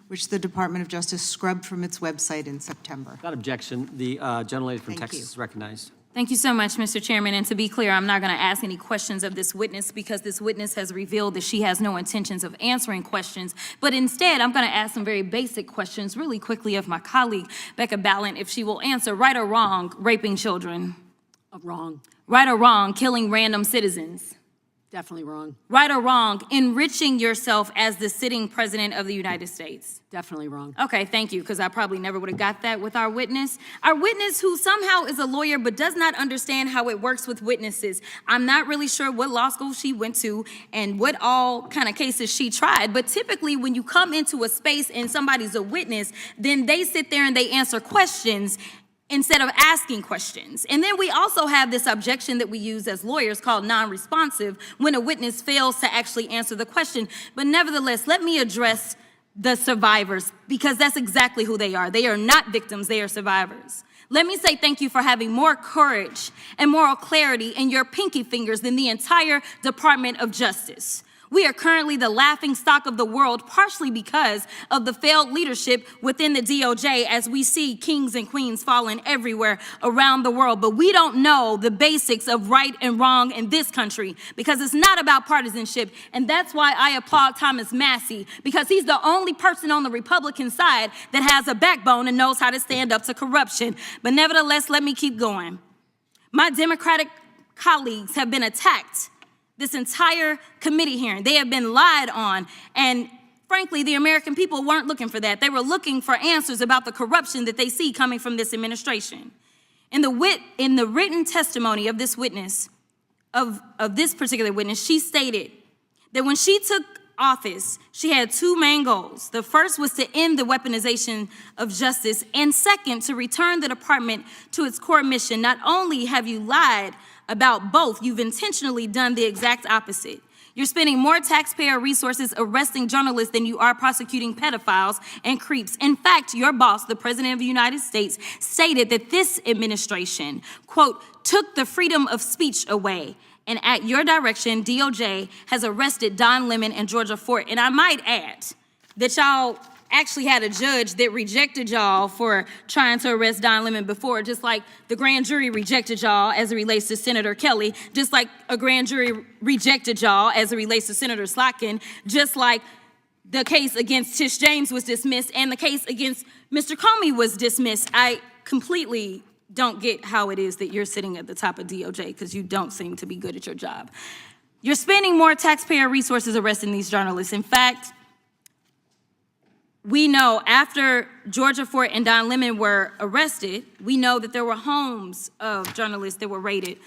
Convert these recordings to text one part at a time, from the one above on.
which the Department of Justice scrubbed from its website in September. Without objection, the gentlelady from Thank Texas you. is recognized. Thank you so much, Mr. Chairman. And to be clear, I'm not going to ask any questions of this witness because this witness has revealed that she has no intentions of answering questions. But instead, I'm going to ask some very basic questions really quickly of my colleague, Becca Ballant, if she will answer right or wrong, raping children. Wrong. Right or wrong, killing random citizens. Definitely wrong. Right or wrong, enriching yourself as the sitting president of the United States. Definitely wrong. Okay, thank you, because I probably never would have got that with our witness. Our witness who somehow is a lawyer but does not understand how it works with witnesses. I'm not really sure what law school she went to and what all kind of cases she tried, but typically when you come into a space and somebody's a witness, then they sit there and they answer questions instead of asking questions. And then we also have this objection that we use as lawyers called non-responsive when a witness fails to actually answer the question. But nevertheless, let me address the survivors because that's exactly who they are. They are not victims, they are survivors. Let me say thank you for having more courage and moral clarity in your pinky fingers than the entire Department of Justice. We are currently the laughingstock of the world, partially because of the failed leadership within the DOJ as we see kings and queens falling everywhere around the world. But we don't know the basics of right and wrong in this country because it's not about partisanship. And that's why I applaud Thomas Massie, because he's the only person on the Republican side that has a backbone and knows how to stand up to corruption. But nevertheless, let me keep going. My Democratic colleagues have been attacked this entire committee hearing. They have been lied on, and frankly, the American people weren't looking for that. They were looking for answers about the corruption that they see coming from this administration. In the written testimony of this witness, of this particular witness, she stated that when she took office, she had two main goals. The first was to end the weaponization of justice, and second, to return the department to its core mission. Not only have you lied about both, you've intentionally done the exact opposite. You're spending more taxpayer resources arresting journalists than you are prosecuting pedophiles and creeps. In fact, your boss, the President of the United States, stated that this administration, quote, took the freedom of speech away. And at your direction, DOJ has arrested Don Lemon and Georgia Fort. And I might add that y'all actually had a judge that rejected y'all for trying to arrest Don Lemon before, just like the grand jury rejected y'all as it relates to Senator Kelly, just like a grand jury rejected y'all as it relates to Senator Slotkin, just like the case against Tish James was dismissed and the case against Mr. Comey was dismissed. I completely don't get how it is that you're sitting at the top of DOJ because you don't seem to be good at your job. You're spending more taxpayer resources arresting these journalists. In fact, we know after Georgia Fort and Don Lemon were arrested, we know that there were homes of journalists that were raided.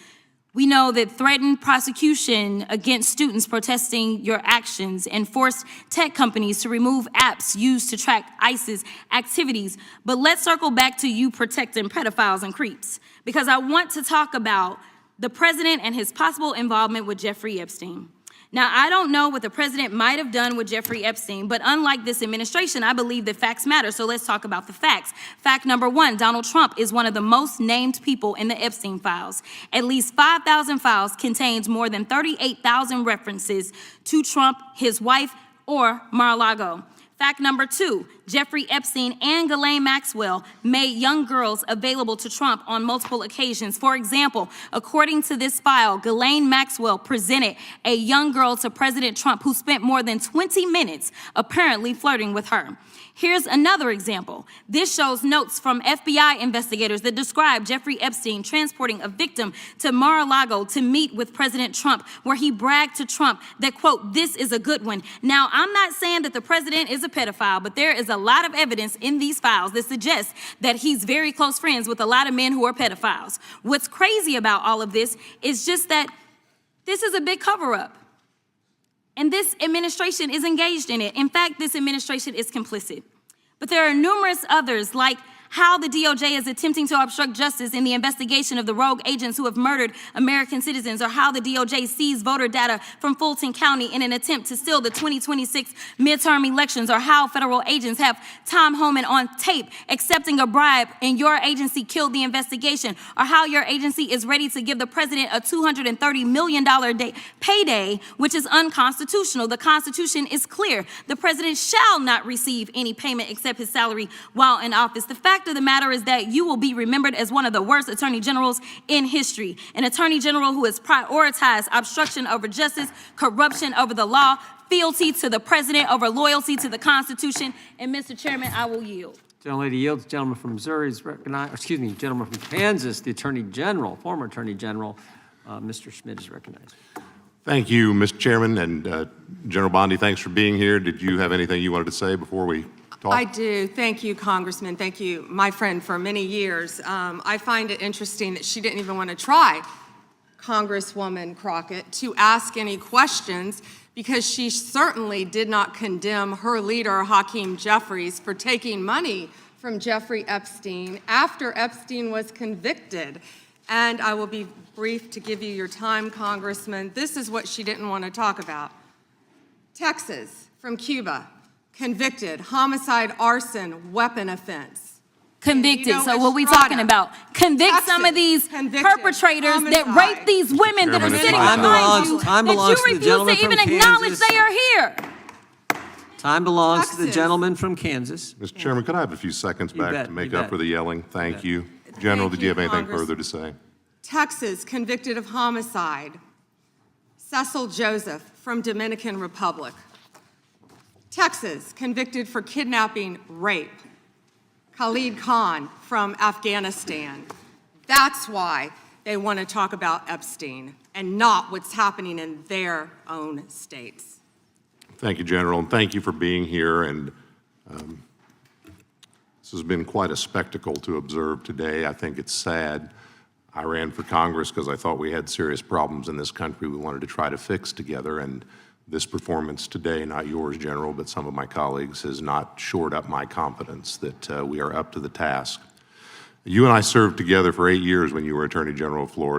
We know that threatened prosecution against students protesting your actions and forced tech companies to remove apps used to track ISIS activities. But let's circle back to you protecting pedophiles and creeps, because I want to talk about the president and his possible involvement with Jeffrey Epstein. Now, I don't know what the president might have done with Jeffrey Epstein, but unlike this administration, I believe that facts matter, so let's talk about the facts. Fact number one, Donald Trump is one of the most named people in the Epstein files. At least 5,000 files contains more than 38,000 references to Trump, his wife, or Mar-a-Lago. Fact number two, Jeffrey Epstein and Ghislaine Maxwell made young girls available to Trump on multiple occasions. For example, according to this file, Ghislaine Maxwell presented a young girl to President Trump who spent more than 20 minutes apparently flirting with her. Here's another example. This shows notes from FBI investigators that describe Jeffrey Epstein transporting a victim to Mar-a-Lago to meet with President Trump, where he bragged to Trump that, quote, this is a good one. Now, I'm not saying that the president is a pedophile, but there is a lot of evidence in these files that suggests that he's very close friends with a lot of men who are pedophiles. What's crazy about all of this is just that this is a big cover-up. And this administration is engaged in it. In fact, this administration is complicit. But there are numerous others, like how the DOJ is attempting to obstruct justice in the investigation of the rogue agents who have murdered American citizens, or how the DOJ seized voter data from Fulton County in an attempt to steal the 2026 midterm elections, or how federal agents have Tom Homan on tape accepting a bribe and your agency killed the investigation, or how your agency is ready to give the president a $230 million payday, which is unconstitutional. The Constitution is clear. The president shall not receive any payment except his salary while in office. The fact of the matter is that you will be remembered as one of the worst attorney generals in history. An attorney general who has prioritized obstruction over justice, corruption over the law, fealty to the president over loyalty to the Constitution. And Mr. Chairman, I will yield. Gentlelady yields. Gentleman from Missouri is recognized, excuse me, gentleman from Kansas, the Attorney General, former Attorney General, Mr. Schmidt is recognized. Thank you, Mr. Chairman, and General Bondi, thanks for being here. Did you have anything you wanted to say before we talk? I do. Thank you, Congressman. Thank you, my friend, for many years. I find it interesting that she didn't even want to try, Congresswoman Crockett, to ask any questions, because she certainly did not condemn her leader, Hakeem Jeffries, for taking money from Jeffrey Epstein after Epstein was convicted. And I will be brief to give you your time, Congressman. This is what she didn't want to talk about. Texas, from Cuba, convicted, homicide, arson, weapon offense. Convicted. You know, So what we Estrada, talking about? Convict Texas, some of these convicted, perpetrators that homicide. rape these women that are Chairman, sitting time behind you, Time that belongs you to the refuse gentleman to from even acknowledge Kansas. they are here. Time belongs to the Texas. gentleman from Kansas. Mr. Chairman, could I have a few seconds You back bet, to make you up bet. for the yelling? Thank bet. you. General, did you have anything Congress. further to say? Texas, convicted of homicide. Cecil Joseph from Dominican Republic. Texas, convicted for kidnapping, rape. Khalid Khan from Afghanistan. That's why they want to talk about Epstein and not what's happening in their own states. Thank you, General, and thank you for being here. And this has been quite a spectacle to observe today. I think it's sad. I ran for Congress because I thought we had serious problems in this country we wanted to try to fix together, and this performance today, not yours, General, but some of my colleagues, has not shored up my confidence that we are up to the task. You and I served together for 8 years when you were Attorney General of Florida.